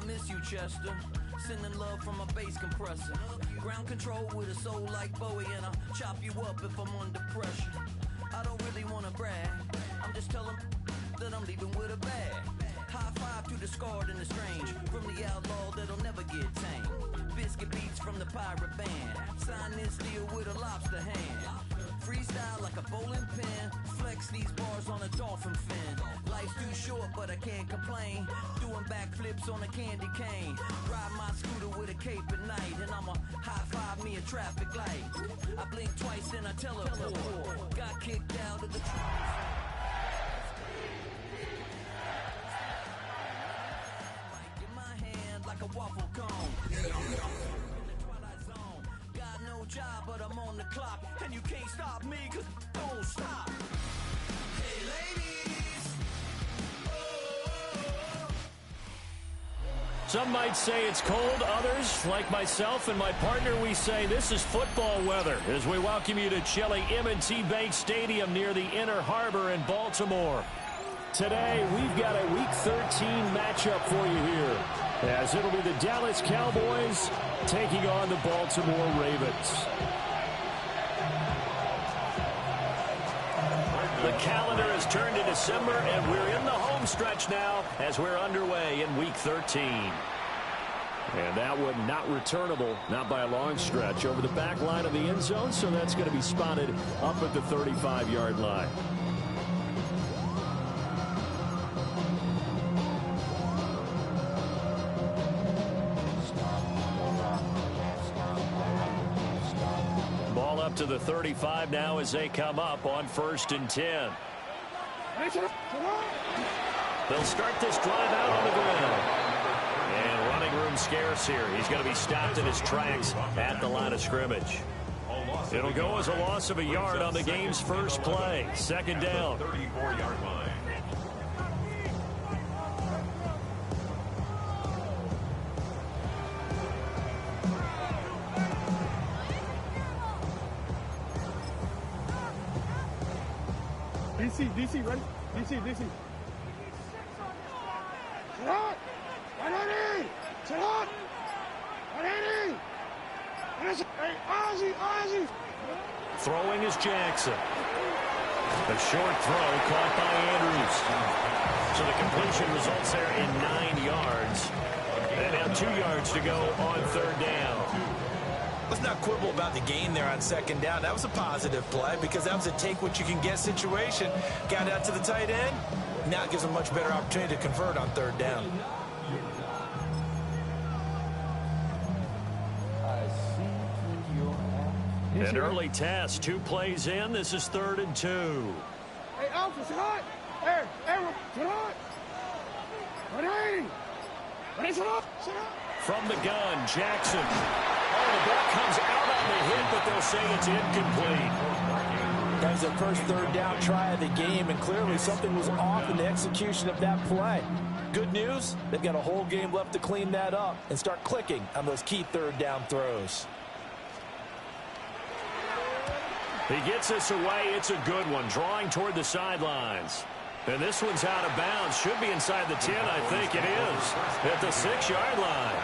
miss you, Chester. Sending love from a bass compressor. Ground control with a soul like Bowie, and I'll chop you up if I'm under pressure. I don't really want to brag. I'm just telling that I'm leaving with a bag. High five to the scarred and the strange. From the outlaw that'll never get tamed. Biscuit beats from the pirate band. Sign this deal with a lobster hand. Freestyle like a bowling pin. Flex these bars on a dolphin fin. Life's too short, but I can't complain. Doing backflips on a candy cane. Ride my scooter with a cape at night. And I'ma high five me a traffic light. I blink twice and I teleport. Got kicked out of the in my hand like a waffle cone. Got no job, but I'm on the clock. And you can't stop me, cause don't stop. Hey ladies. Some might say it's cold. Others, like myself and my partner, we say this is football weather as we welcome you to chilly M&T Bank Stadium near the Inner Harbor in Baltimore. Today, we've got a Week 13 matchup for you here, as it'll be the Dallas Cowboys taking on the Baltimore Ravens. The calendar has turned to December, and we're in the home stretch now as we're underway in Week 13. And that one not returnable, not by a long stretch, over the back line of the end zone, so that's going to be spotted up at the 35-yard line. Ball up to the 35 now as they come up on 1st and 10. They'll start this drive out on the ground. And running room scarce here. He's going to be stopped in his tracks at the line of scrimmage. It'll go as a loss of a yard on the game's first play. 2nd down. 34-yard line. DC, ready? DC. Sit up! Sit up! Hey, Ozzy! Throwing is Jackson. A short throw caught by Andrews. So the completion results there in 9 yards. And now 2 yards to go on 3rd down. Let's not quibble about the gain there on 2nd down. That was a positive play because that was a take-what-you-can-get situation. Got out to the tight end. Now it gives them a much better opportunity to convert on 3rd down. An early test. 2 plays in. This is 3rd and 2. Hey, Alpha, sit hot. Hey, sit hot. Sit hot. From the gun, Jackson. Oh, the ball comes out on the hit, but they'll say it's incomplete. That was the first 3rd down try of the game, and clearly something was off in the execution of that play. Good news, they've got a whole game left to clean that up and start clicking on those key 3rd down throws. He gets this away. It's a good one, drawing toward the sidelines. And this one's out of bounds. Should be inside the 10, I think it is. At the 6-yard line.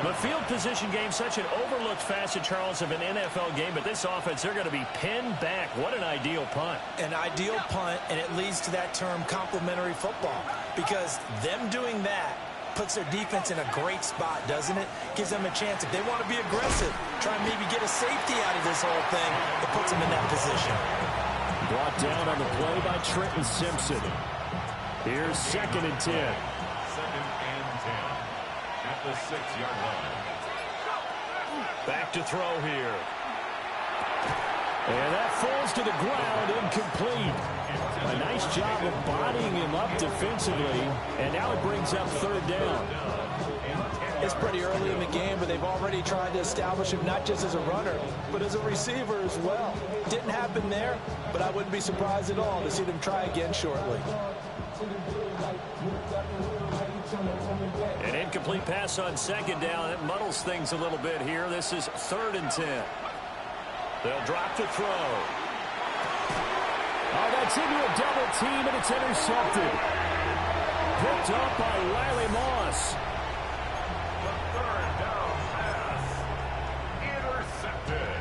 The field position game, such an overlooked facet, Charles, of an NFL game. But this offense, they're going to be pinned back. What an ideal punt. An ideal punt, and it leads to that term complementary football. Because them doing that puts their defense in a great spot, doesn't it? Gives them a chance. If they want to be aggressive, try and maybe get a safety out of this whole thing, it puts them in that position. Brought down on the play by Trenton Simpson. Here's 2nd and 10. 2nd and 10 at the 6-yard line. Back to throw here. And that falls to the ground, incomplete. A nice job of bodying him up defensively, and now it brings up 3rd down. It's pretty early in the game, but they've already tried to establish him not just as a runner, but as a receiver as well. Didn't happen there, but I wouldn't be surprised at all to see them try again shortly. An incomplete pass on 2nd down. It muddles things a little bit here. This is 3rd and 10. They'll drop to throw. Oh, that's into a double team, and it's intercepted. Picked up by Riley Moss. third down pass. Intercepted.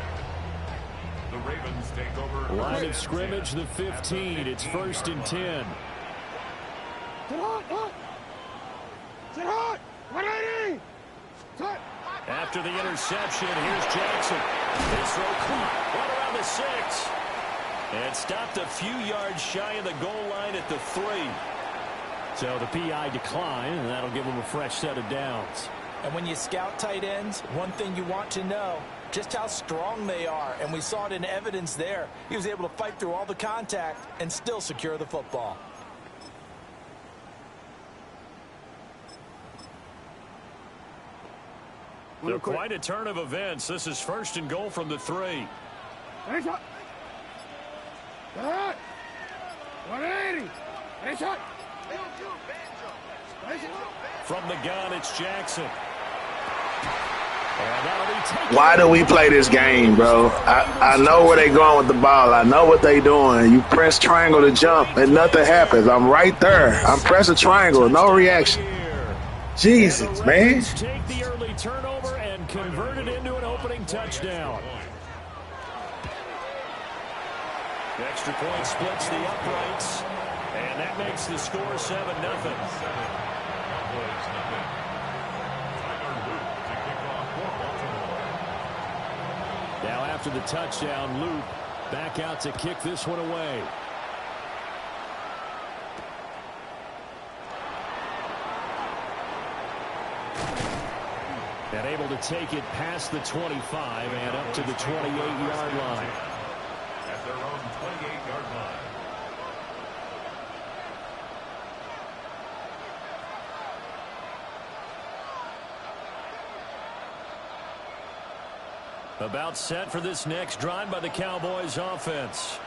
The Ravens take over. Line of scrimmage, the 15. It's 1st and 10. Sit hot, hot. Sit hot. 180. Sit. After the interception, here's Jackson. His throw caught. Right around the 6. And stopped a few yards shy of the goal line at the 3. So the PI decline, and that'll give him a fresh set of downs. And when you scout tight ends, one thing you want to know, just how strong they are. And we saw it in evidence there. He was able to fight through all the contact and still secure the football. They're quite a turn of events. This is 1st and goal from the 3. Hey, shot. Hot. 180. Hey, shot. From the gun, it's Jackson. And that'll be taken. Why do we play this game, bro? I know where they going with the ball. I know what they doing. You press triangle to jump, and nothing happens. I'm right there. I'm pressing triangle. No reaction. Jesus, man. Take the early turnover and convert it into an opening touchdown. The extra point splits the uprights, and that makes the score 7-0. Now after the touchdown, Luke back out to kick this one away. And able to take it past the 25 and up to the 28-yard line. At their own 28-yard line. About set for this next drive by the Cowboys offense.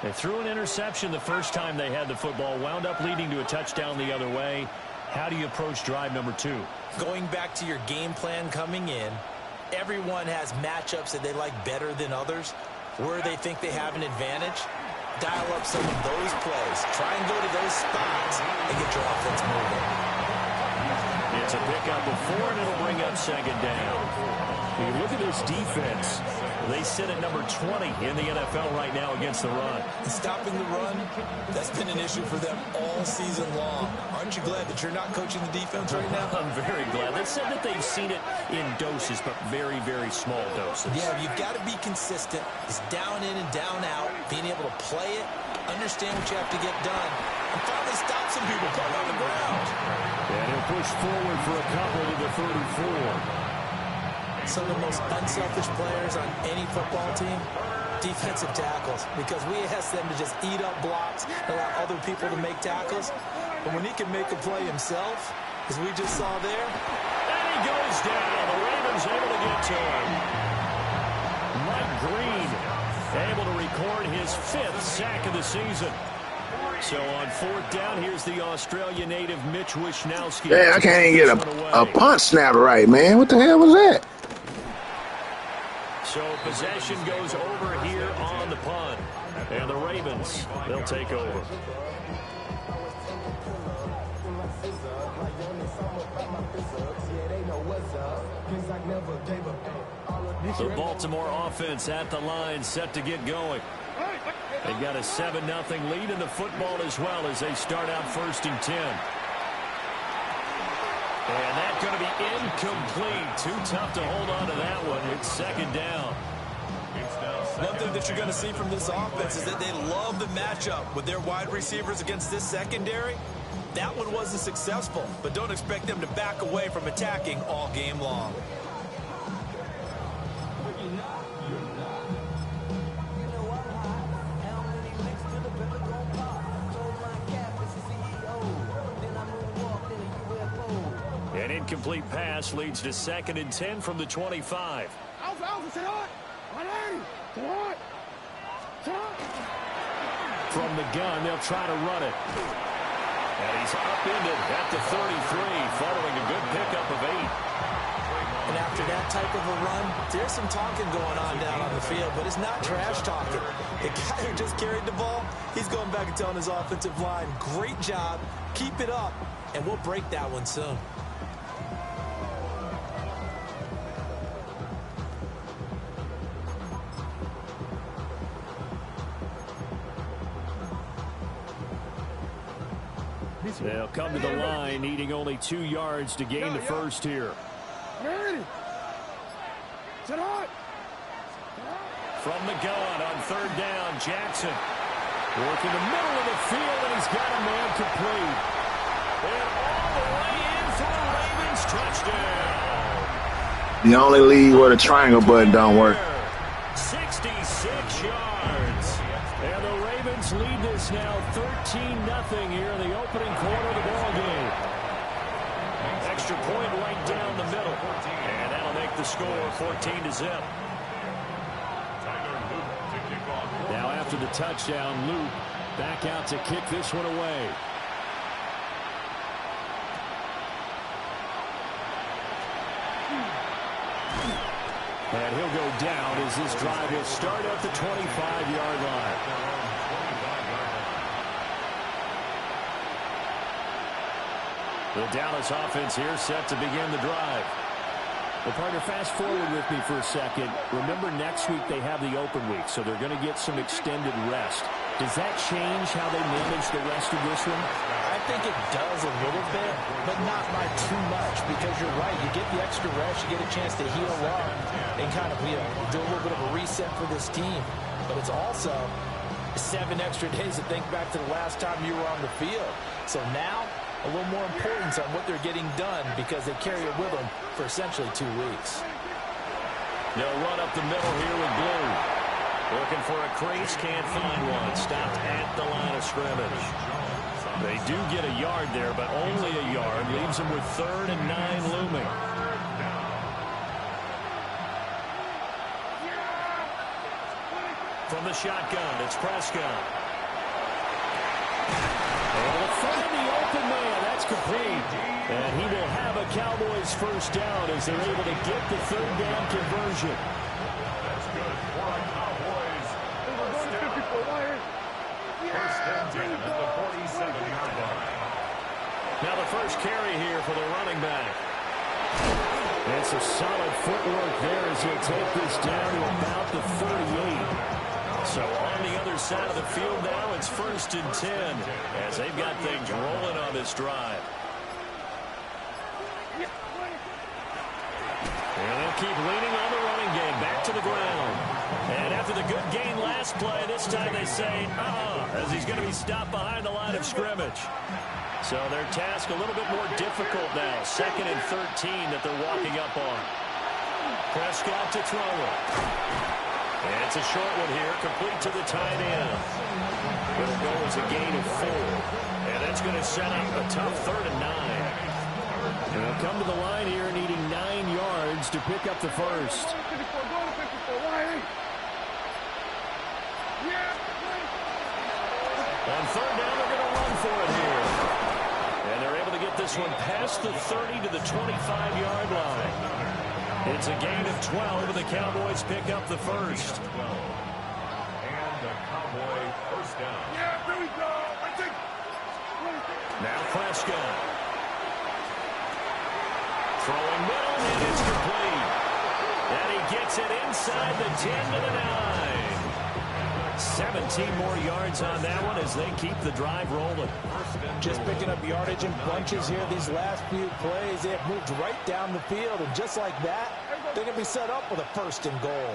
They threw an interception the first time they had the football, wound up leading to a touchdown the other way. How do you approach drive number 2? Going back to your game plan coming in, everyone has matchups that they like better than others. Where they think they have an advantage, dial up some of those plays. Try and go to those spots and get your offense moving. It's a pickup of 4, and it'll bring up 2nd down. You look at this defense. They sit at number 20 in the NFL right now against the run. And stopping the run, that's been an issue for them all season long. Aren't you glad that you're not coaching the defense right now? I'm very glad. They said that they've seen it in doses, but very, very small doses. Yeah, you've got to be consistent. It's down in and down out, being able to play it, understand what you have to get done, and finally stop some people caught on the ground. And he'll push forward for a couple to the 34. Some of the most unselfish players on any football team, defensive tackles, because we ask them to just eat up blocks, allow other people to make tackles. But when he can make a play himself, as we just saw there. And he goes down. The Ravens able to get to him. Mike Green able to record his 5th sack of the season. So on 4th down, here's the Australia native Mitch Wishnowsky. Man, I can't even get a punt snap right, man. What the hell was that? So possession goes over here on the punt. And the Ravens, they'll take over. The Baltimore offense at the line, set to get going. They've got a 7-0 lead in the football as well as they start out 1st and 10. And that's going to be incomplete. Too tough to hold on to that one. It's 2nd down. One thing that you're going to see from this offense is that they love the matchup with their wide receivers against this secondary. That one wasn't successful, but don't expect them to back away from attacking all game long. An incomplete pass leads to 2nd and 10 from the 25. Alpha, sit hot. 180. Sit hot. Sit hot. From the gun, they'll try to run it. And he's upended at the 33, following a good pickup of 8. And after that type of a run, there's some talking going on down on the field, but it's not trash talking. The guy who just carried the ball, he's going back and telling his offensive line, great job, keep it up, and we'll break that one soon. They'll come to the line, needing only 2 yards to gain the first here. Ready. Sit hot. From the gun on 3rd down, Jackson. Working the middle of the field, and he's got a man complete. And all the way in for a Ravens touchdown. The only league where the triangle button don't work. 66 yards. And the Ravens lead this now 13-0 here in the opening quarter of the ball game. Extra point right down the middle. And that'll make the score 14-0. Now after the touchdown, Luke back out to kick this one away. And he'll go down as this drive will start at the 25-yard line. The Dallas offense here set to begin the drive. Well, partner, fast forward with me for a second. Remember, next week they have the open week, so they're going to get some extended rest. Does that change how they manage the rest of this one? I think it does a little bit, but not by too much, because you're right. You get the extra rest, you get a chance to heal up and kind of do a little bit of a reset for this team. But it's also 7 extra days to think back to the last time you were on the field. So now, a little more importance on what they're getting done because they carry it with them for essentially 2 weeks. They'll run up the middle here with Blue. Looking for a crease, can't find one. Stopped at the line of scrimmage. They do get a yard there, but only a yard. Leaves them with 3rd and 9 looming. From the shotgun, it's Prescott. They'll find the open man. That's complete. And he will have a Cowboys first down as they're able to get the 3rd down conversion. That's good for a Cowboys. First and 10 at the 47-yard line. Now the first carry here for the running back. And some solid footwork there as he'll take this down to about the 38. So on the other side of the field now, it's 1st and 10 as they've got things rolling on this drive. And they'll keep leaning on the running game. Back to the ground. And after the good gain last play, this time they say, as he's going to be stopped behind the line of scrimmage. So their task a little bit more difficult now. 2nd and 13 that they're walking up on. Prescott to throw it. And it's a short one here, complete to the tight end. It'll go as a gain of 4. And that's going to set up a tough 3rd and 9. They'll come to the line here needing 9 yards to pick up the first. On 3rd down, they're going to run for it here. And they're able to get this one past the 30 to the 25-yard line. It's a gain of 12, and the Cowboys pick up the first. And the Cowboy first down. Yeah, here we go. Now Prescott. Throwing middle, and it's complete. And he gets it inside the 10 to the 9. 17 more yards on that one as they keep the drive rolling. Just picking up yardage in bunches here these last few plays. They have moved right down the field, and just like that, they're going to be set up with a 1st and goal.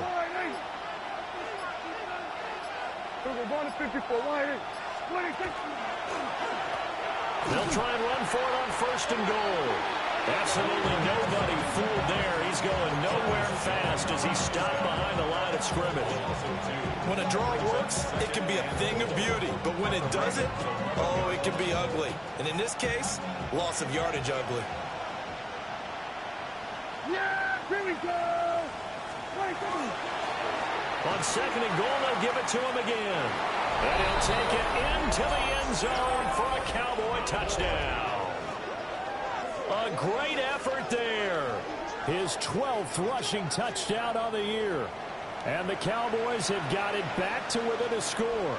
They'll try and run for it on 1st and goal. Absolutely nobody fooled there. He's going nowhere fast as he's stopped behind the line of scrimmage. When a draw works, it can be a thing of beauty. But when it doesn't, oh, it can be ugly. And in this case, loss of yardage ugly. Yeah, here we go. On 2nd and goal, they'll give it to him again. And he'll take it into the end zone for a Cowboy touchdown. A great effort there. His 12th rushing touchdown on the year. And the Cowboys have got it back to within a score.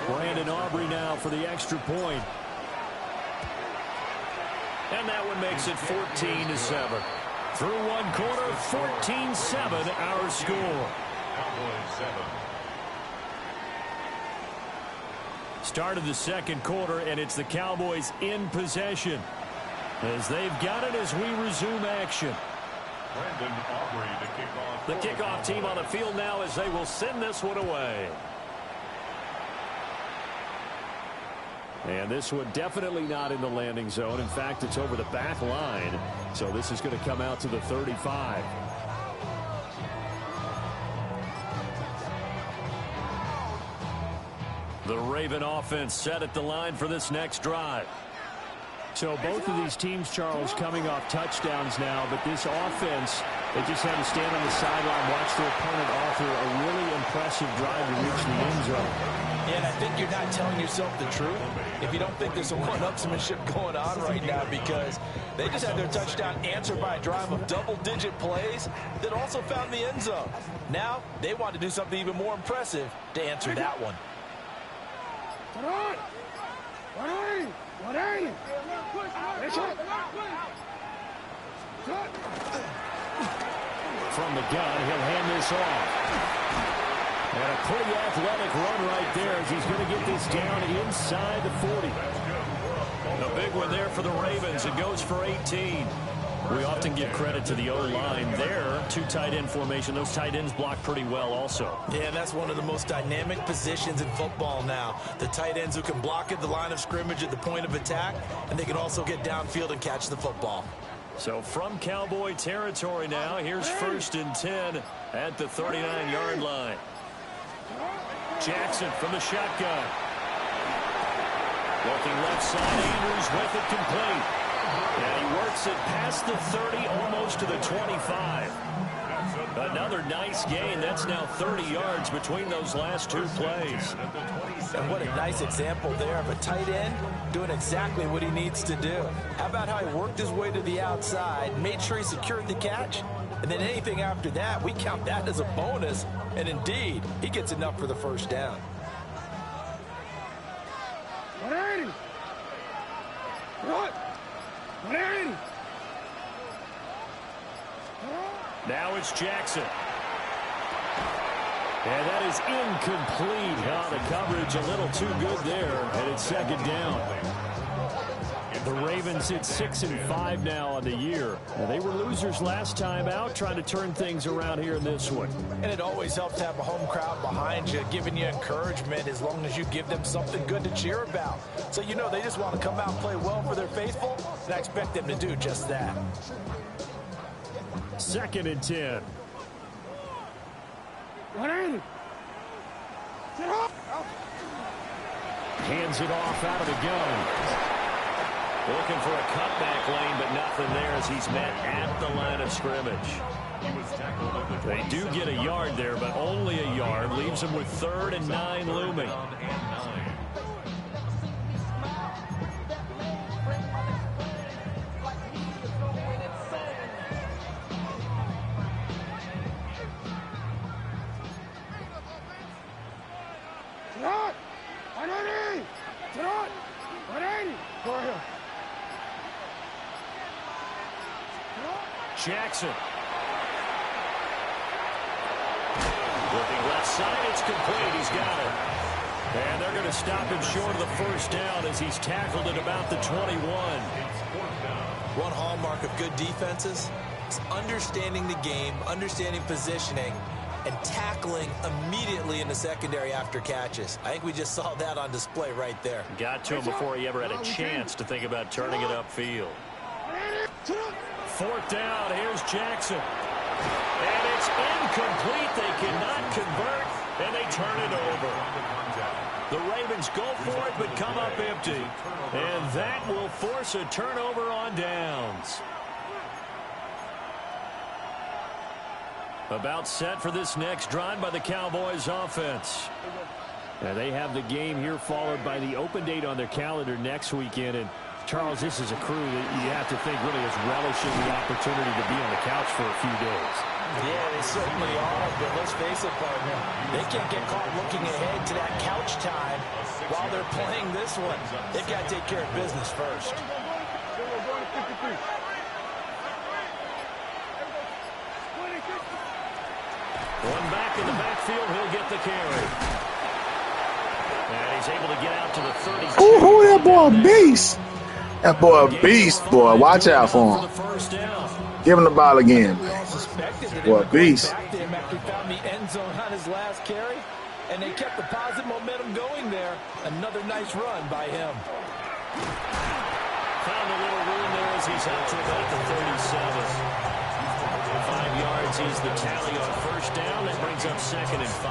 Brandon Aubrey now for the extra point. And that one makes it 14-7. Through one quarter, 14-7 our score. Cowboys 7. Start of the second quarter, and it's the Cowboys in possession as they've got it as we resume action. The kickoff team on the field now as they will send this one away. And this one definitely not in the landing zone. In fact, it's over the back line. So this is going to come out to the 35. The Raven offense set at the line for this next drive. So both of these teams, Charles, coming off touchdowns now, but this offense, they just had to stand on the sideline, watch their opponent offer a really impressive drive to reach the end zone. Yeah, and I think you're not telling yourself the truth if you don't think there's a one-upsmanship going on right now, because they just had their touchdown answered by a drive of double-digit plays that also found the end zone. Now, they want to do something even more impressive to answer that one. From the gun, he'll hand this off. And a pretty athletic run right there as he's going to get this down inside the 40. A big one there for the Ravens. It goes for 18. We often give credit to the O-line there. Two tight end formation. Those tight ends block pretty well also. Yeah, that's one of the most dynamic positions in football now. The tight ends who can block at the line of scrimmage at the point of attack, and they can also get downfield and catch the football. So from Cowboy territory now, here's 1st and 10 at the 39-yard line. Jackson from the shotgun. Looking left side, Andrews with it complete. And he works it past the 30, almost to the 25. Another nice gain. That's now 30 yards between those last two plays. And what a nice example there of a tight end doing exactly what he needs to do. How about how he worked his way to the outside, made sure he secured the catch, and then anything after that, we count that as a bonus. And indeed, he gets enough for the first down. Now it's Jackson. And that is incomplete. The coverage a little too good there, and it's 2nd down. The Ravens hit 6-5 now on the year. They were losers last time out, trying to turn things around here in this one. And it always helps to have a home crowd behind you, giving you encouragement as long as you give them something good to cheer about. So you know they just want to come out and play well for their faithful, and I expect them to do just that. 2nd and 10. Hands it off out of the gun. Looking for a cutback lane, but nothing there as he's met at the line of scrimmage. They do get a yard there, but only a yard. Leaves them with 3rd and 9 looming. Jackson. Looking left side, it's complete. He's got it. And they're going to stop him short of the first down as he's tackled at about the 21. One hallmark of good defenses is understanding the game, understanding positioning, and tackling immediately in the secondary after catches. I think we just saw that on display right there. Got to him before he ever had a chance to think about turning it upfield. 4th down, here's Jackson. And it's incomplete. They cannot convert, and they turn it over. The Ravens go for it, but come up empty. And that will force a turnover on downs. About set for this next drive by the Cowboys offense. And they have the game here followed by the open date on their calendar next weekend. And Charles, this is a crew that you have to think really is relishing the opportunity to be on the couch for a few days. Yeah, they certainly are, but let's face it, partner, they can't get caught looking ahead to that couch time while they're playing this one. They've got to take care of business first. One back in the backfield, he'll get the carry. And he's able to get out to the 32. Ooh, that boy a beast. That boy a beast, boy. Watch out for him. Give him the ball again, man. Boy, a beast. Back to him after he found the end zone on his last carry, and they kept the positive momentum going there. Another nice run by him. Found a little room there as he's out to about the 37. 5 yards is the tally on first down. That brings up 2nd and 5.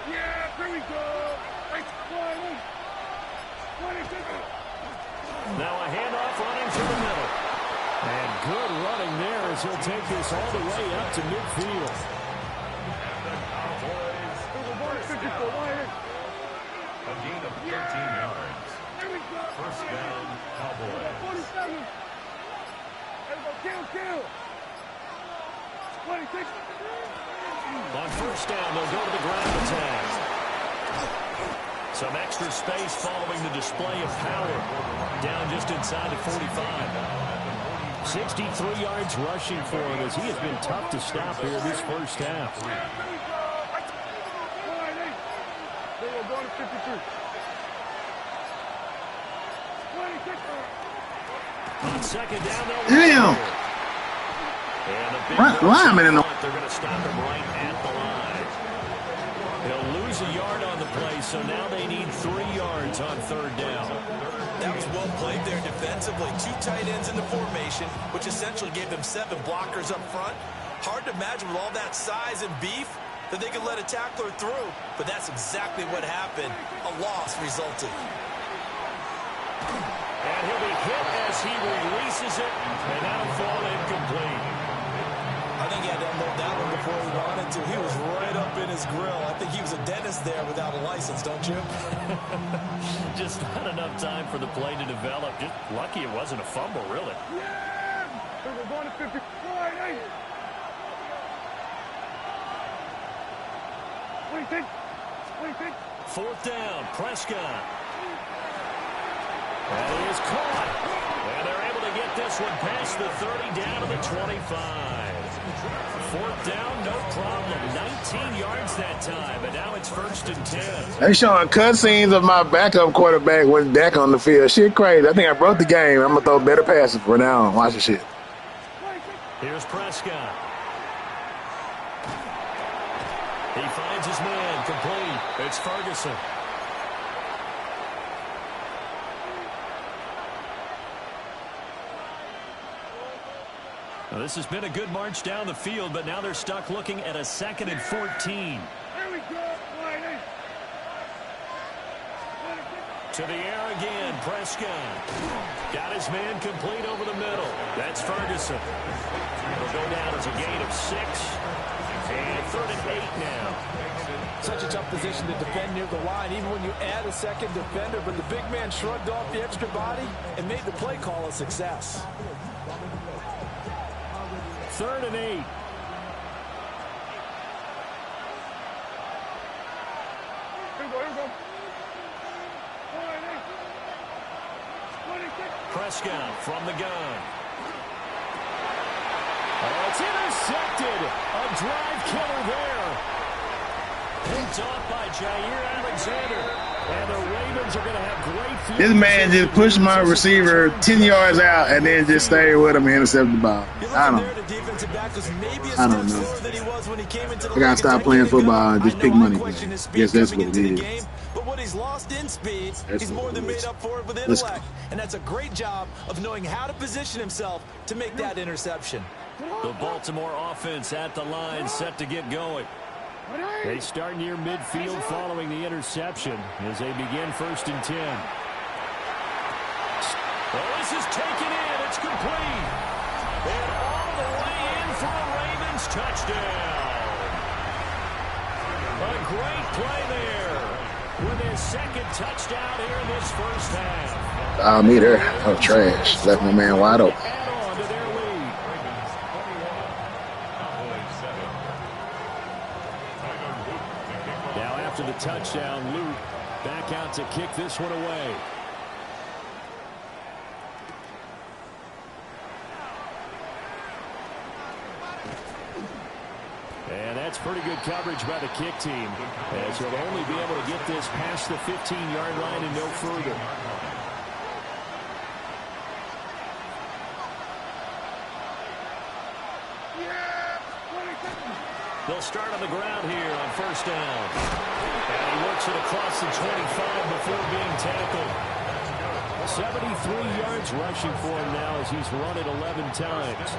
Yeah, here we go. Now a handoff running to the middle. And good running there as he'll take this all the way up to midfield. A gain of 13 yards. First down, Cowboys. 47. Kill. 26. On first down, they'll go to the ground attack. Some extra space following the display of power. Down just inside the 45. 63 yards rushing for him as he has been tough to stop here this first half. They will go to 53. 26. On second down, they'll Damn. And a big Lineman in the... they're going to stop him right at the line. They'll lose a yard on the play, so now they need 3 yards on third down. That was well played there defensively. 2 tight ends in the formation, which essentially gave them 7 blockers up front. Hard to imagine with all that size and beef that they could let a tackler through, but that's exactly what happened. A loss resulted. And he'll be hit as he releases it, and that'll fall incomplete. I think he had to unload that one before he wanted to. He was right up in his grill. I think he was a dentist there without a license, don't you? Just not enough time for the play to develop. Just lucky it wasn't a fumble, really. Yeah! We're going to 54. 26. 26. Fourth down, Prescott. And he is caught. And they're able to get this one past the 30 down to the 25. Fourth down, no problem. 19 yards that time, and now it's 1st and 10. They showing cutscenes of my backup quarterback with Dak on the field. Shit crazy. I think I broke the game. I'm going to throw better passes for now on. Watch the shit. Here's Prescott. He finds his man, complete. It's Ferguson. Now, this has been a good march down the field, but now they're stuck looking at a 2nd and 14. Here we go. To the air again, Prescott. Got his man complete over the middle. That's Ferguson. It'll go down as a gain of 6. And 3rd and 8 now. Such a tough position to defend near the line, even when you add a second defender, but the big man shrugged off the extra body and made the play call a success. 3rd and 8. Prescott from the gun. Oh, it's intercepted. A drive killer there. Picked off by Jair Alexander. And the Ravens are going to have great field. This man just pushed my receiver 10 yards out and then just stayed with him and intercepted the ball. I don't know. I got to stop playing football and just pick money. Guess that's what it is. But what he's lost in speed, he's more than made up for it with intellect. And that's a great job of knowing how to position himself to make that interception. The Baltimore offense at the line, set to get going. They start near midfield following the interception as they begin 1st and 10. Well, this is taken in. It's complete. And all the way in for a Ravens touchdown. A great play there with his 2nd touchdown here in this first half. I'll meet her. Oh, trash. Left my man wide open. Add on to their lead. Now after the touchdown, Luke back out to kick this one away. And that's pretty good coverage by the kick team, as he'll only be able to get this past the 15-yard line and no further. They'll start on the ground here on first down. And he works it across the 25 before being tackled. 73 yards rushing for him now as he's run it 11 times.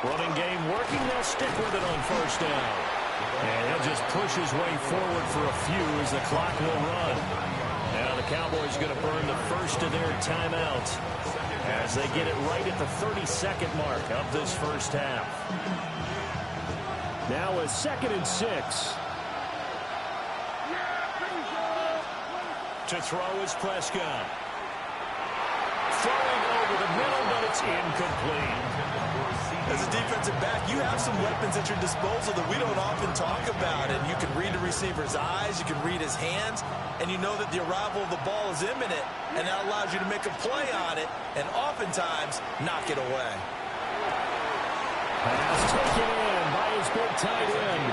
Running game working. They'll stick with it on first down. And he'll just push his way forward for a few as the clock will run. Now the Cowboys are going to burn the first of their timeouts as they get it right at the 32nd mark of this first half. Now a 2nd and 6. To throw is Prescott. Throwing over the middle, but it's incomplete. As a defensive back, you have some weapons at your disposal that we don't often talk about. And you can read the receiver's eyes, you can read his hands, and you know that the arrival of the ball is imminent, and that allows you to make a play on it and oftentimes knock it away. Pass taken in by his big tight end.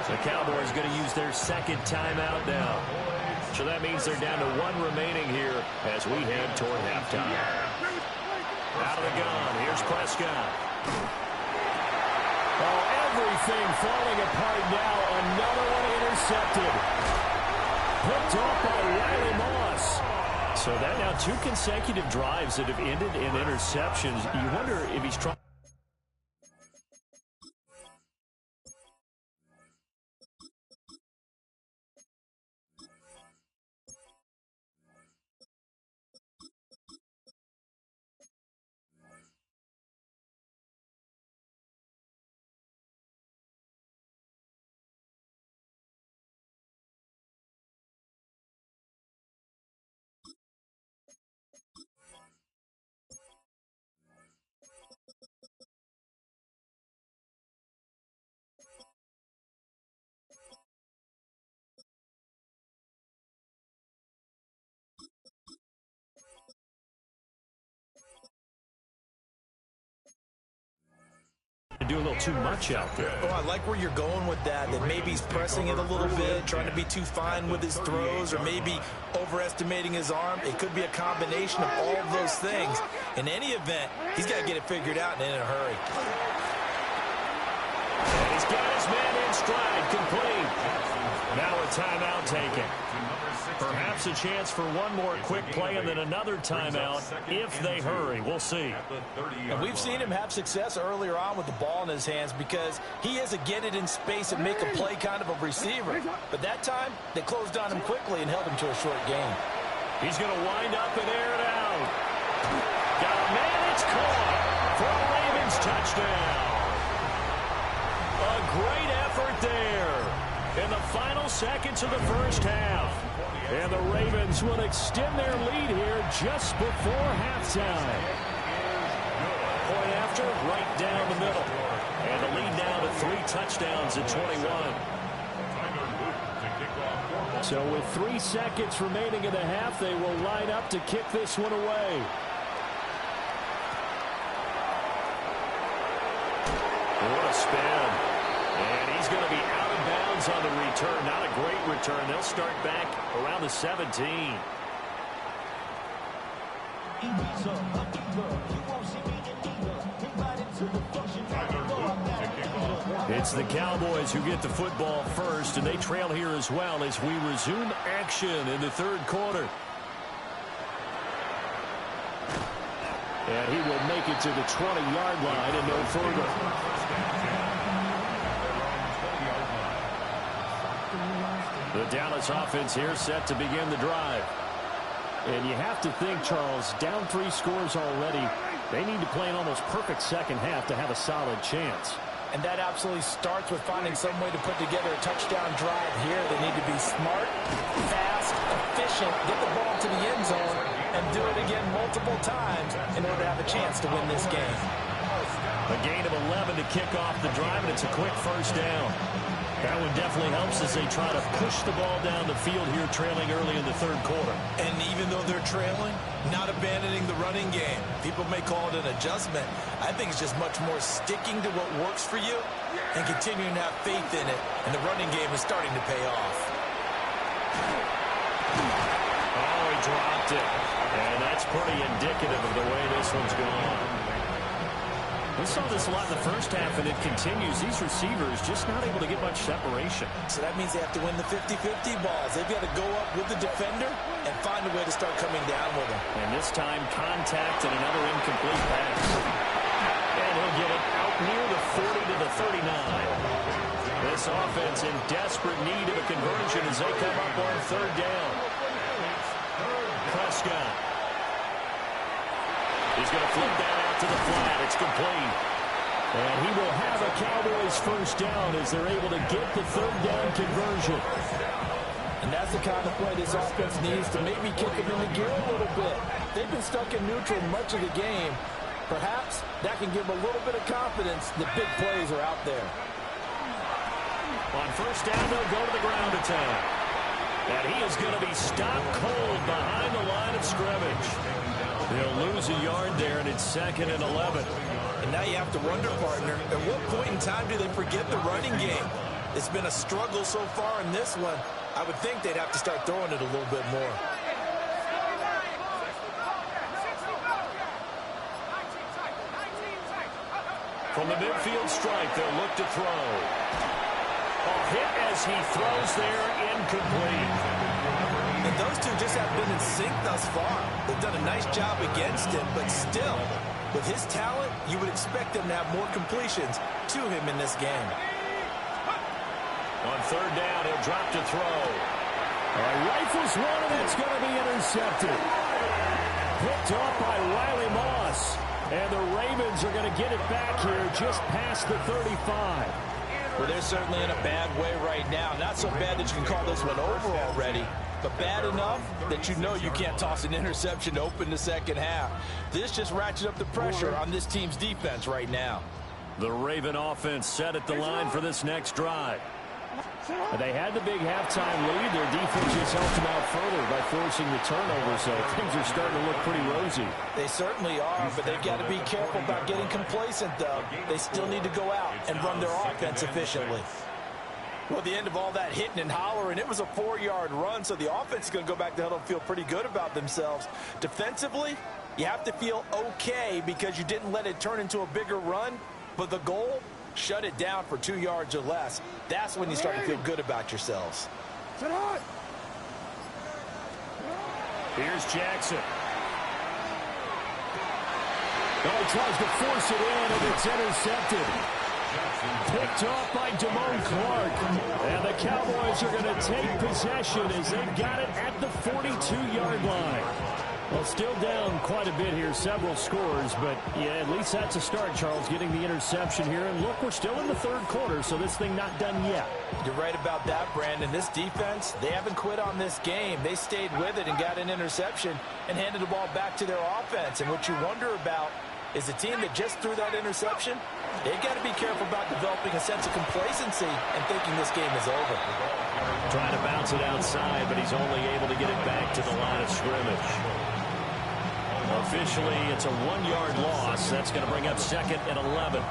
The Cowboys going to use their second timeout now. So that means they're down to 1 remaining here as we head toward halftime. Out of the gun, here's Prescott. Oh, everything falling apart now. Another one intercepted. Picked off by Riley Moss. So that now 2 consecutive drives that have ended in interceptions. You wonder if he's trying. Do a little too much out there. Oh, I like where you're going with that maybe he's pressing it a little bit, trying to be too fine with his throws, or maybe overestimating his arm. It could be a combination of all of those things. In any event, he's got to get it figured out and in a hurry. And he's got his man in stride, complete. Now a timeout taken. Perhaps a chance for one more quick play and then another timeout if they hurry. We'll see. And we've seen him have success earlier on with the ball in his hands because he is a get it in space and make a play kind of a receiver. But that time, they closed on him quickly and held him to a short gain. He's going to wind up and air it out. Got a man, it's caught for a Ravens touchdown. A great effort there in the final seconds of the first half. And the Ravens will extend their lead here just before halftime. Point after, right down the middle. And the lead now to 3 touchdowns at 21. So with 3 seconds remaining in the half, they will line up to kick this one away. What a spin. And he's going to be out of bounds on the return. Not a great return. They'll start back around the 17. It's the Cowboys who get the football first, and they trail here as well as we resume action in the third quarter. And he will make it to the 20-yard line and no further. The Dallas offense here set to begin the drive. And you have to think, Charles, down 3 scores already. They need to play an almost perfect second half to have a solid chance. And that absolutely starts with finding some way to put together a touchdown drive here. They need to be smart, fast, efficient, get the ball to the end zone, and do it again multiple times in order to have a chance to win this game. A gain of 11 to kick off the drive, and it's a quick first down. That one definitely helps as they try to push the ball down the field here, trailing early in the third quarter. And even though they're trailing, not abandoning the running game. People may call it an adjustment. I think it's just much more sticking to what works for you and continuing to have faith in it. And the running game is starting to pay off. Oh, he dropped it. And that's pretty indicative of the way this one's gone. We saw this a lot in the first half, and it continues. These receivers just not able to get much separation. So that means they have to win the 50-50 balls. They've got to go up with the defender and find a way to start coming down with him. And this time, contact and another incomplete pass. And he'll get it out near the 40 to the 39. This offense in desperate need of a conversion as they come up on third down. Prescott. He's going to flip that out to the flat. It's complete. And he will have a Cowboys first down as they're able to get the third down conversion. And that's the kind of play this offense needs to maybe kick them into gear a little bit. They've been stuck in neutral much of the game. Perhaps that can give them a little bit of confidence that big plays are out there. On first down, they'll go to the ground attack. And he is going to be stopped cold behind the line of scrimmage. They'll lose a yard there, and it's 2nd and 11. And now you have to wonder, partner, at what point in time do they forget the running game? It's been a struggle so far in this one. I would think they'd have to start throwing it a little bit more. From the midfield stripe, they'll look to throw. A hit as he throws there, incomplete. And those two just have been in sync thus far. They've done a nice job against him, but still, with his talent, you would expect them to have more completions to him in this game. On third down, he'll drop to throw. Rifles one, and it's going to be intercepted. Picked off by Riley Moss. And the Ravens are going to get it back here just past the 35. Well, they're certainly in a bad way right now. Not so bad that you can call this one over already, but bad enough that you know you can't toss an interception to open the second half. This just ratchets up the pressure on this team's defense right now. The Raven offense set at the line for this next drive. They had the big halftime lead. Their defense just helped them out further by forcing the turnover, so things are starting to look pretty rosy. They certainly are, but they've got to be careful about getting complacent, though. They still need to go out and run their offense efficiently. Well, at the end of all that hitting and hollering, it was a 4-yard run, so the offense is going to go back to huddle and feel pretty good about themselves. Defensively, you have to feel okay because you didn't let it turn into a bigger run, but the goal, shut it down for 2 yards or less. That's when you start to feel good about yourselves. Here's Jackson. Oh, he tries to force it in, and it's intercepted. Picked off by Damone Clark. And the Cowboys are going to take possession as they've got it at the 42-yard line. Well, still down quite a bit here, several scores, but yeah, at least that's a start, Charles, getting the interception here. And look, we're still in the third quarter, so this thing not done yet. You're right about that, Brandon. This defense, they haven't quit on this game. They stayed with it and got an interception and handed the ball back to their offense. And what you wonder about is the team that just threw that interception, they've got to be careful about developing a sense of complacency and thinking this game is over. Trying to bounce it outside, but he's only able to get it back to the line of scrimmage. Officially, it's a 1-yard loss. That's going to bring up 2nd and 11.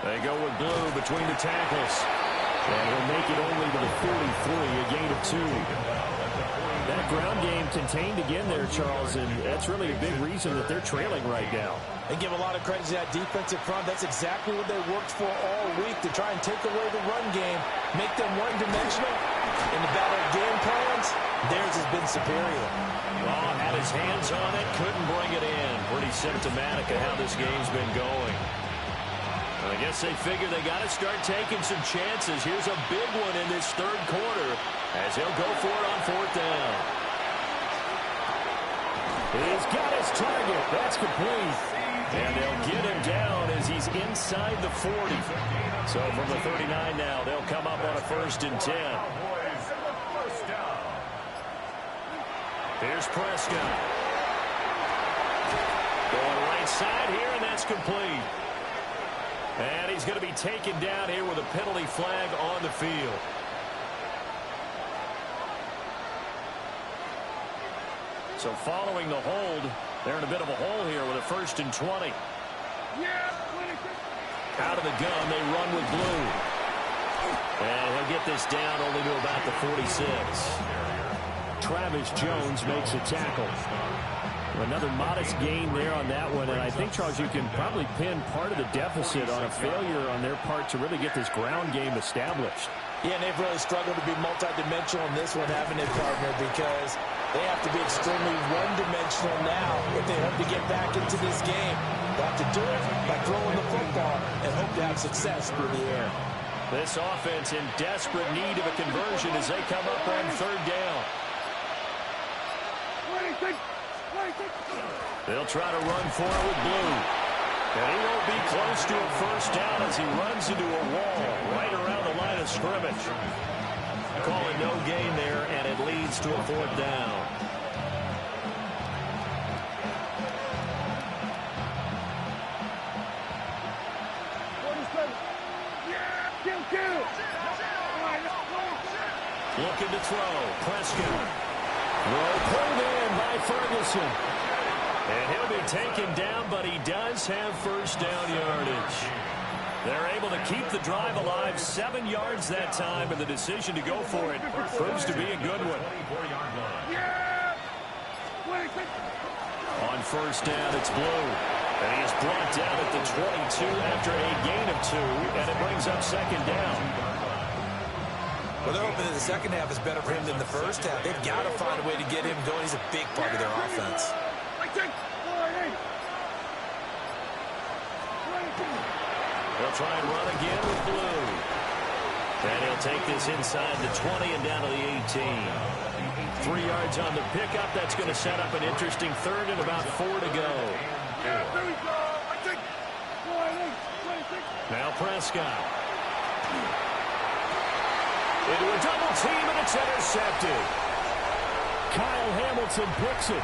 They go with Blue between the tackles. And he'll make it only to the 43, a gain of 2. That ground game contained again there, Charles, and that's really a big reason that they're trailing right now. And give a lot of credit to that defensive front. That's exactly what they worked for all week, to try and take away the run game, make them one-dimensional. In the battle of game plans, theirs has been superior. Oh, had his hands on it, couldn't bring it in. Pretty symptomatic of how this game's been going. I guess they figure they got to start taking some chances. Here's a big one in this third quarter as he'll go for it on 4th down. He's got his target. That's complete. And they'll get him down as he's inside the 40. So from the 39 now, they'll come up on a 1st and 10. Here's Prescott. Going right side here, and that's complete. And he's going to be taken down here with a penalty flag on the field. So following the hold, they're in a bit of a hole here with a 1st and 20. Out of the gun, they run with Blue. And he'll get this down only to about the 46. Travis Jones makes a tackle. Another modest gain there on that one, and I think, Charles, you can probably pin part of the deficit on a failure on their part to really get this ground game established. Yeah, and they've really struggled to be multidimensional in this one, haven't they, partner, because they have to be extremely one-dimensional now if they hope to get back into this game. They'll have to do it by throwing the football and hope to have success through the air. This offense in desperate need of a conversion as they come up on 3rd down. They'll try to run for it with Blue. And he won't be close to a 1st down as he runs into a wall right around the line of scrimmage. Call it no gain there, and it leads to a 4th down. Looking to throw. Prescott. Throw pulled in by Ferguson. And he'll be taken down, but he does have 1st down yardage. They're able to keep the drive alive, 7 yards that time, and the decision to go for it proves to be a good one. On 1st down, it's Blue. And he is brought down at the 22 after a gain of 2, and it brings up 2nd down. Well, they're hoping that the second half is better for him than the first half. They've got to find a way to get him going. He's a big part of their offense. They'll try and run again with Blue. And he'll take this inside the 20 and down to the 18. 3 yards on the pickup. That's going to set up an interesting 3rd and about 4 to go. Now Prescott. Into a double team, and it's intercepted. Kyle Hamilton picks it.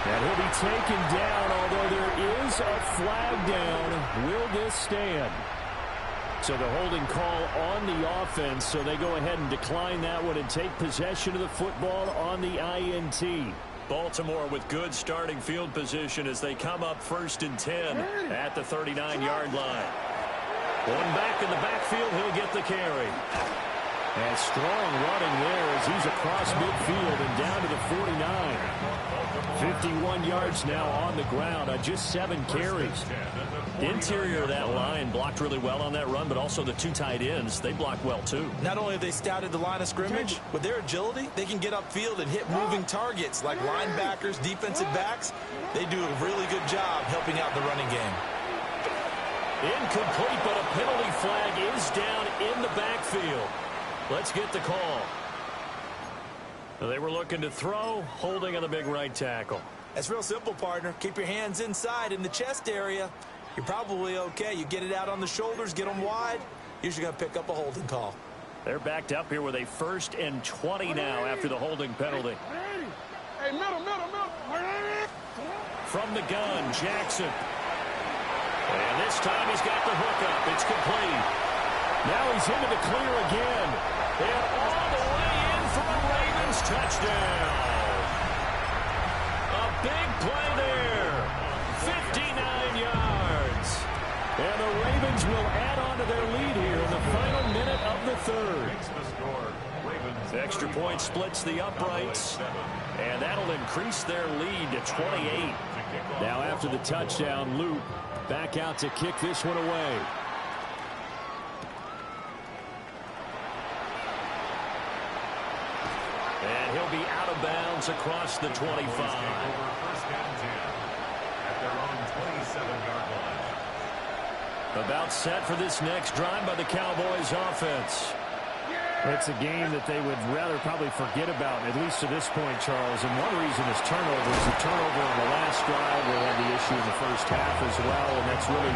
And he'll be taken down, although there is a flag down. Will this stand? So the holding call on the offense, so they go ahead and decline that one and take possession of the football on the INT. Baltimore with good starting field position as they come up 1st and 10 at the 39-yard line. One back in the backfield, he'll get the carry. And strong running there as he's across midfield and down to the 49. 51 yards now on the ground on just 7 carries. Interior of that line blocked really well on that run, but also the 2 tight ends, they blocked well too. Not only have they scouted the line of scrimmage, with their agility, they can get upfield and hit moving targets like linebackers, defensive backs. They do a really good job helping out the running game. Incomplete, but a penalty flag is down in the backfield. Let's get the call. They were looking to throw, holding on the big right tackle. That's real simple, partner. Keep your hands inside in the chest area. You're probably okay. You get it out on the shoulders, get them wide. Usually going to pick up a holding call. They're backed up here with a 1st and 20 now after the holding penalty. Hey, middle. From the gun, Jackson. And this time he's got the hook up. It's complete. Now he's into the clear again. And all the way in for a Ravens touchdown. A big play there. 59 yards. And the Ravens will add on to their lead here in the final minute of the 3rd. Extra point splits the uprights. And that'll increase their lead to 28. Now after the touchdown, Luke back out to kick this one away. And he'll be out of bounds across the 25. At their own 27-yard line. About set for this next drive by the Cowboys offense. It's a game that they would rather probably forget about, at least to this point, Charles. And one reason is turnovers. The turnover on the last drive, they had the issue in the first half as well. And that's really,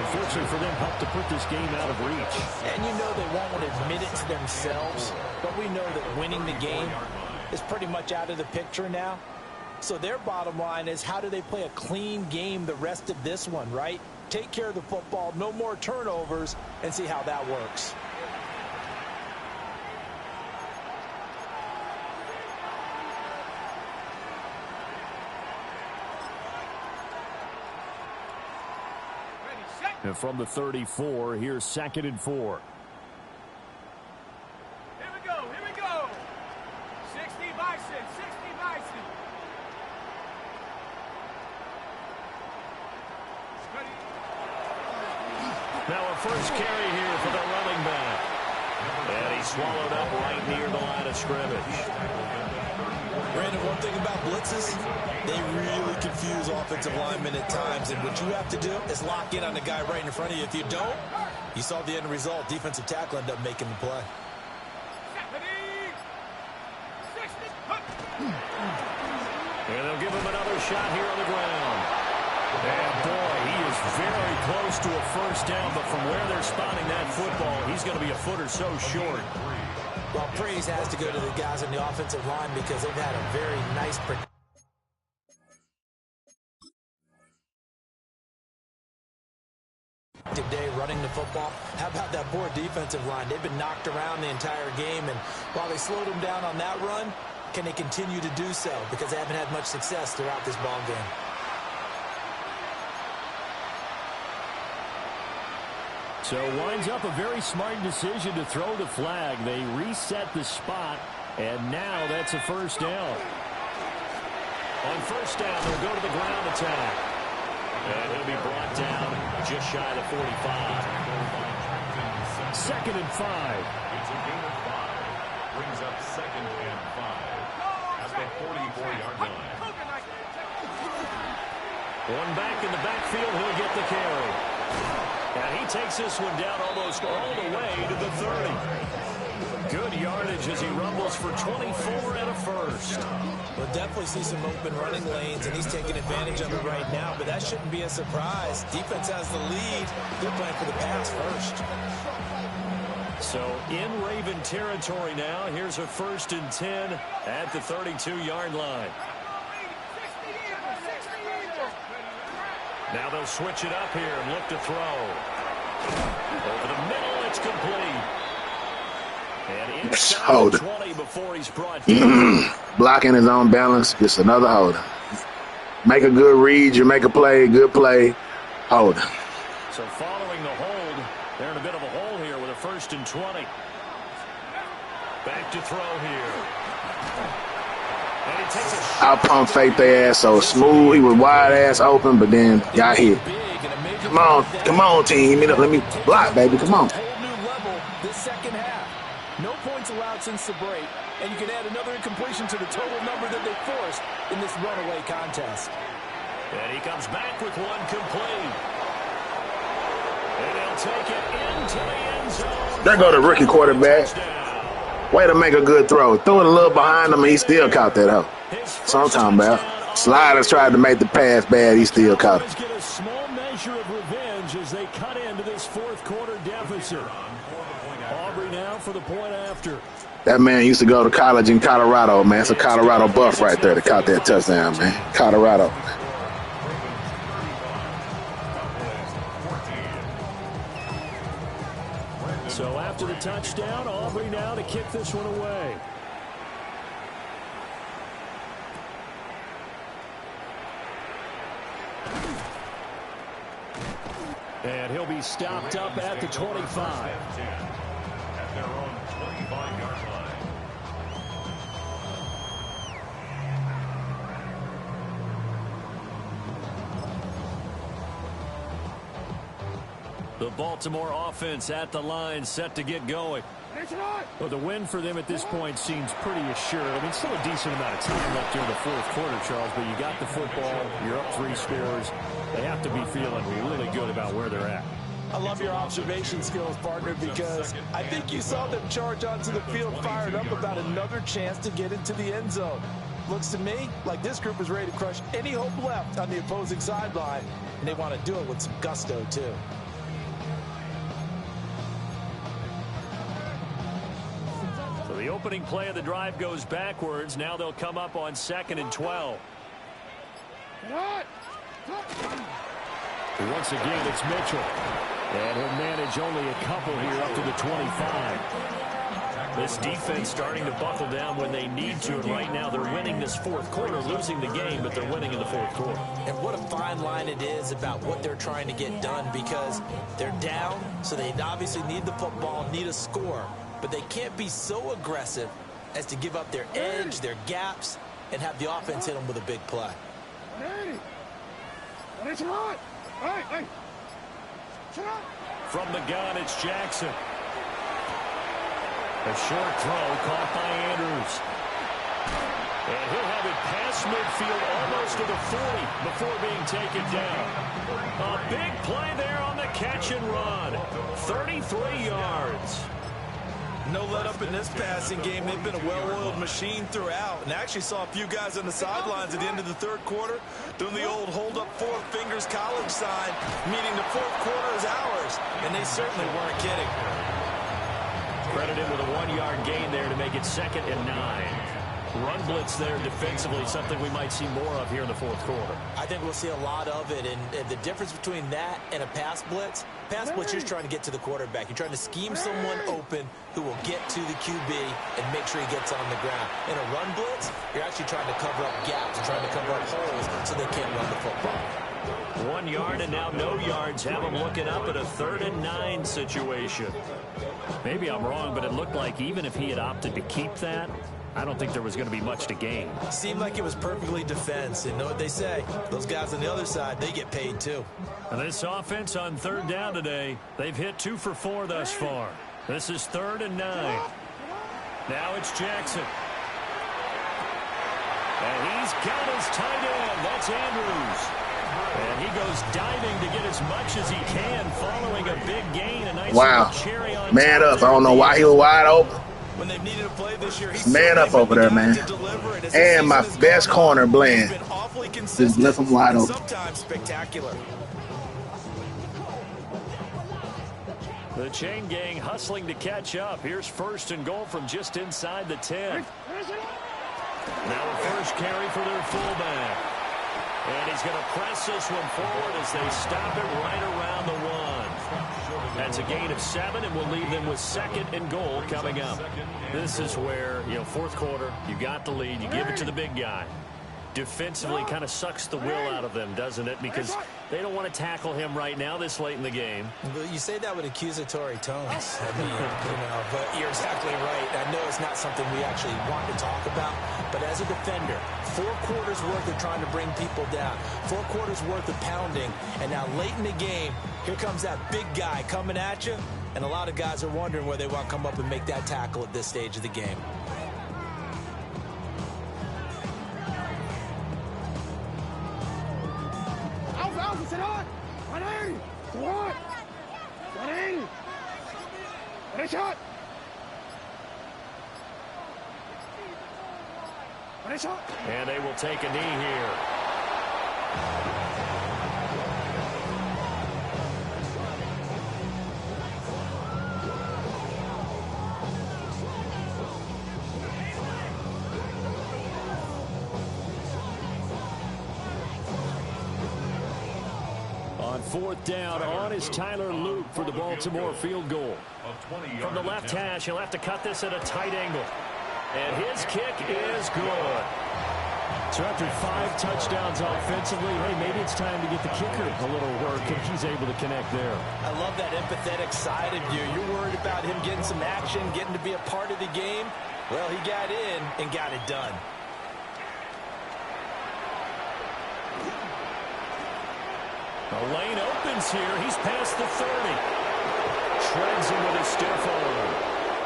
unfortunately for them, helped to put this game out of reach. And you know they won't want to admit it to themselves, but we know that winning the game is pretty much out of the picture now. So their bottom line is, how do they play a clean game the rest of this one, right? Take care of the football, no more turnovers, and see how that works. And from the 34, here's 2nd and 4. Here we go, here we go. 60 Bison, 60 Bison. Now a first carry here for the running back. And he swallowed up right near the line of scrimmage. Brandon, one thing about blitzes, they really confuse offensive linemen at times, and what you have to do is lock in on the guy right in front of you. If you don't, you saw the end result. Defensive tackle ended up making the play. And they'll give him another shot here on the ground. And boy, he is very close to a first down, but from where they're spotting that football, he's going to be a foot or so short. Well, praise has to go to the guys on the offensive line because they've had a very nice day running the football. How about that poor defensive line? They've been knocked around the entire game, and while they slowed them down on that run, can they continue to do so? Because they haven't had much success throughout this ball game. So winds up a very smart decision to throw the flag. They reset the spot, and now that's a first down. On first down, they'll go to the ground attack. And he'll be brought down just shy of the 45. 2nd and 5. It's a gain of 5. Brings up 2nd and 5 at the 44-yard line. One back in the backfield, he'll get the carry. And he takes this one down almost all the way to the 30. Good yardage as he rumbles for 24 and a first. We'll definitely see some open running lanes, and he's taking advantage of it right now, but that shouldn't be a surprise. Defense has the lead. They're playing for the pass first. So in Raven territory now, here's a 1st and 10 at the 32-yard line. Now they'll switch it up here and look to throw. Over the middle, it's complete. And inside the 20 before he's brought down. Blocking his own balance, just another holder. Make a good read, you make a play, good play, holder. So following the hold, they're in a bit of a hole here with a 1st and 20. Back to throw here. And he takes a shot. Out pump fake their ass so smooth. He was wide ass open, but then got hit. Come on, team. Let me block, baby. Come on. Whole new level this second half. No points allowed since the break, and you can add another incompletion to the total number that they forced in this runaway contest. And he comes back with one complete. And he'll take it into the end zone. There go the rookie quarterback. Way to make a good throw. Threw it a little behind him, and he still caught that hoe. So I'm talking about. Sliders tried to make the pass bad. He still caught it. Get a small measure of revenge as they cut into this 4th quarter deficit. Aubrey now for the point after. That man used to go to college in Colorado, man. It's a Colorado buff right there that caught that touchdown, man. Colorado. So after the touchdown, Aubrey now to kick this one away. And he'll be stopped up at the 25. At their own 25-yard line. The Baltimore offense at the line, set to get going. Well, the win for them at this point seems pretty assured. I mean, still a decent amount of time left here in the 4th quarter, Charles, but you got the football, you're up 3 scores. They have to be feeling really good about where they're at. I love your observation skills, partner, because I think you saw them charge onto the field fired up about another chance to get into the end zone. Looks to me like this group is ready to crush any hope left on the opposing sideline, and they want to do it with some gusto, too. So the opening play of the drive goes backwards. Now they'll come up on 2nd and 12. Once again, it's Mitchell. And he'll manage only a couple here up to the 25. This defense starting to buckle down when they need to, and right now they're winning this fourth quarter, losing the game, but they're winning in the fourth quarter. And what a fine line it is about what they're trying to get done, because they're down, so they obviously need the football, need a score, but they can't be so aggressive as to give up their edge, their gaps, and have the offense hit them with a big play. From the gun, it's Jackson. A short throw caught by Andrews. And he'll have it past midfield almost to the 40 before being taken down. A big play there on the catch and run. 33 yards. No let up in this passing game. They've been a well-oiled machine throughout. And actually saw a few guys on the sidelines at the end of the third quarter doing the old hold up four fingers college sign, meaning the fourth quarter is ours. And they certainly weren't kidding. Credited with a 1-yard gain there to make it 2nd and 9. Run blitz there defensively, something we might see more of here in the fourth quarter. I think we'll see a lot of it, and the difference between that and a pass blitz, you're just trying to get to the quarterback. You're trying to scheme someone open who will get to the QB and make sure he gets on the ground. In a run blitz, you're actually trying to cover up gaps, trying to cover up holes so they can't run the football. 1 yard and now no yards. Have them looking up at a 3rd and 9 situation. Maybe I'm wrong, but it looked like even if he had opted to keep that, I don't think there was going to be much to gain. Seemed like it was perfectly defense. And know what they say? Those guys on the other side, they get paid too. And this offense on 3rd down today, they've hit 2 for 4 thus far. This is 3rd and 9. Now it's Jackson. And he's got his tight end. That's Andrews. And he goes diving to get as much as he can following a big gain. A nice cherry on man up. I don't know why he was wide open. When they've needed to play this year, man up over there, man. And my best corner blend. Just left him wide open. Sometimes spectacular. The chain gang hustling to catch up. Here's 1st and goal from just inside the 10. Now a first carry for their fullback. And he's going to press this one forward as they stop it right around the 1. That's a gain of 7, and we'll leave them with 2nd and goal coming up. This is where, fourth quarter, you got the lead, you give it to the big guy. Defensively kind of sucks the will out of them, doesn't it? Because they don't want to tackle him right now this late in the game. You say that with accusatory tones. I mean, but you're exactly right. I know it's not something we actually want to talk about, but as a defender, 4 quarters worth of trying to bring people down, 4 quarters worth of pounding, and now late in the game, here comes that big guy coming at you, and a lot of guys are wondering where they want to come up and make that tackle at this stage of the game. Sit on! 180! Sit on! 180! Ready, shot! Ready, shot! And they will take a knee here. On 4th down, on is Tyler Luke for the Baltimore field goal. From the left hash, he'll have to cut this at a tight angle. And his kick is good. So after 5 touchdowns offensively, hey, maybe it's time to get the kicker a little work, and he's able to connect there. I love that empathetic side of you. You're worried about him getting some action, getting to be a part of the game. Well, he got in and got it done. The lane opens here. He's past the 30. Shreds him with a stiff arm.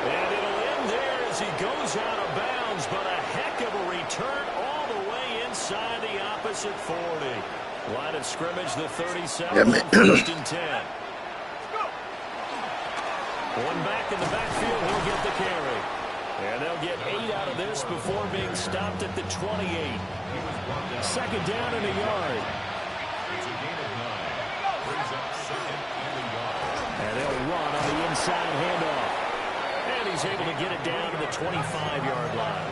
And it'll end there as he goes out of bounds, but a heck of a return all the way inside the opposite 40. Line of scrimmage, the 37, 1st and 10. One back in the backfield, he'll get the carry. And they'll get 8 out of this before being stopped at the 28. Second down and a yard. It's a gain of 9. Brings up second and a yard. And they'll run on the inside handoff. And he's able to get it down to the 25-yard line.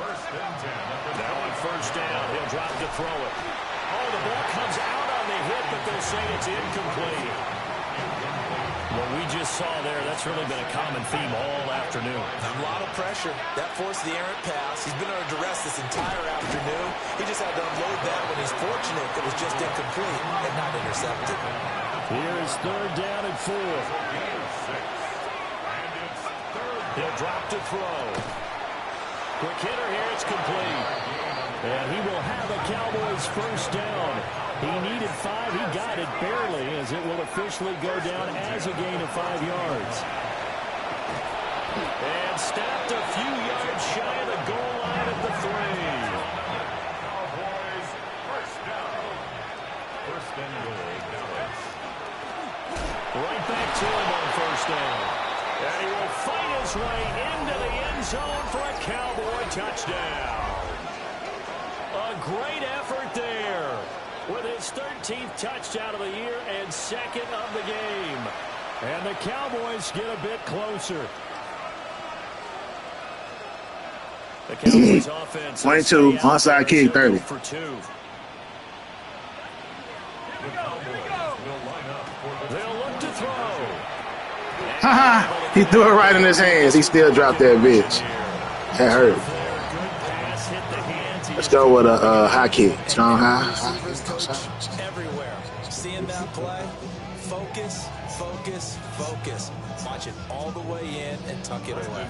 First and 10. Now on first down, he'll drop to throw it. Oh, the ball comes out on the hit, but they'll say it's incomplete. What we just saw there, that's really been a common theme all afternoon. A lot of pressure. That forced the errant pass. He's been under duress this entire afternoon. He just had to unload that when he's fortunate it was just incomplete and not intercepted. Here's third down and 4. He'll drop to throw. Quick hitter here, it's complete. And he will have a Cowboys first down. He needed 5. He got it barely, as it will officially go down as a gain of 5 yards. And stopped a few yards shy of the goal line at the 3. Cowboys first down. First and goal, Dallas. Right back to him on first down. And he will fight his way into the end zone for a Cowboy touchdown. A great effort there, with his 13th touchdown of the year and second of the game. And the Cowboys get a bit closer. The Cowboys offense 22, onside kick, 30. For 2. They'll look to throw. Haha, he threw it right in his hands. He still dropped that bitch. That hurt. Let's go with a high kick. Strong high. Everywhere. Seeing that play, focus, focus, focus. Watch it all the way in and tuck it away.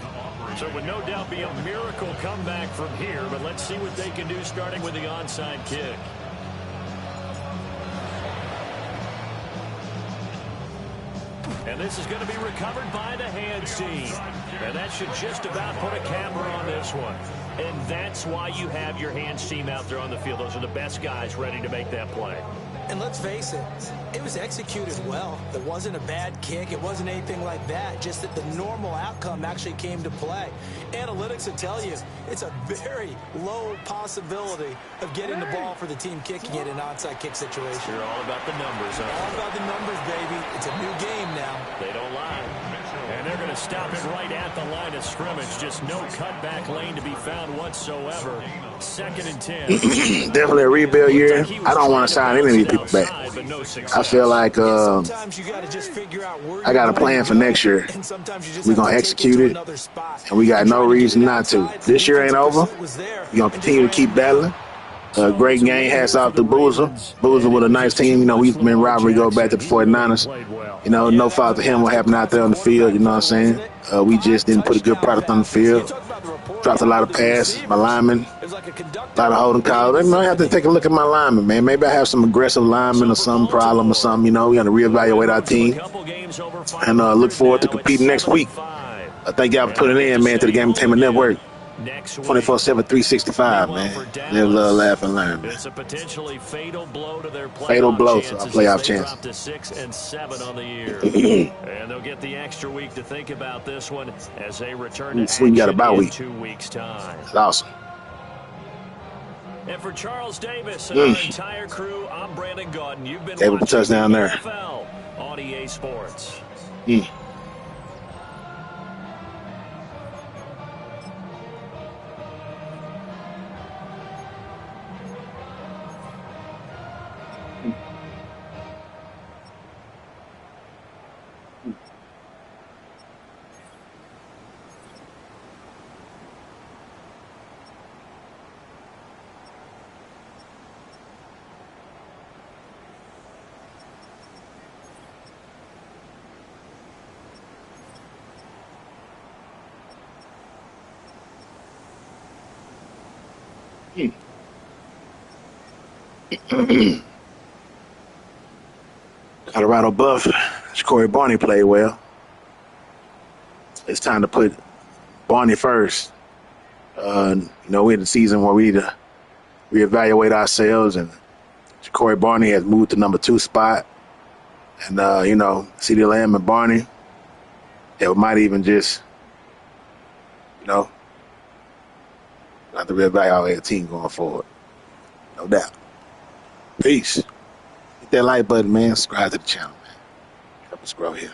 So it would no doubt be a miracle comeback from here, but let's see what they can do starting with the onside kick. And this is going to be recovered by the hands team. And that should just about put a camera on this one. And that's why you have your hands team out there on the field. Those are the best guys ready to make that play. And let's face it, it was executed well. It wasn't a bad kick. It wasn't anything like that. Just that the normal outcome actually came to play. Analytics will tell you it's a very low possibility of getting the ball for the team kicking it in an onside kick situation. You're all about the numbers, huh? All about the numbers, baby. It's a new game now. They don't lie. And they're going to stop it right at the line of scrimmage. Just no cutback lane to be found whatsoever. Second and 10. Definitely a rebuild year. I don't want to sign any of these people back. I feel like I got a plan for next year. We're going to execute it, and we got no reason not to. This year ain't over. We're going to continue to keep battling. Great game. Hats off to Boozer. Boozer with a nice team. You know, we've been rivalry go back to the 49ers. You know, no fault to him what happened out there on the field. You know what I'm saying? We just didn't put a good product on the field. Dropped a lot of passes. My linemen, a lot of holding calls. I might have to take a look at my linemen, man. Maybe I have some aggressive linemen or some problem or something. You know, we got to reevaluate our team and look forward to competing next week. Thank y'all for putting in, man, to the Game Entertainment Network. 24/7, 365, man. Live, love, laugh, and learn, man. It's a potentially fatal blow to their fatal blow to our playoff chance. To 6 and 7 on the year, and they'll get the extra week to think about this one as they return to action got a bye week. 2 weeks' time. That's awesome. And for Charles Davis and our entire crew, I'm Brandon Gaudin. You've been watching touchdown there NFL on EA Sports. Colorado Buff, Corey Barney played well. It's time to put Barney first. You know, we're in the season where we need to reevaluate ourselves, and Corey Barney has moved to number 2 spot. And, CeeDee Lamb and Barney, it might even just, have to reevaluate a team going forward. No doubt. Peace. Hit that like button, man. Subscribe to the channel, man. Help us grow here.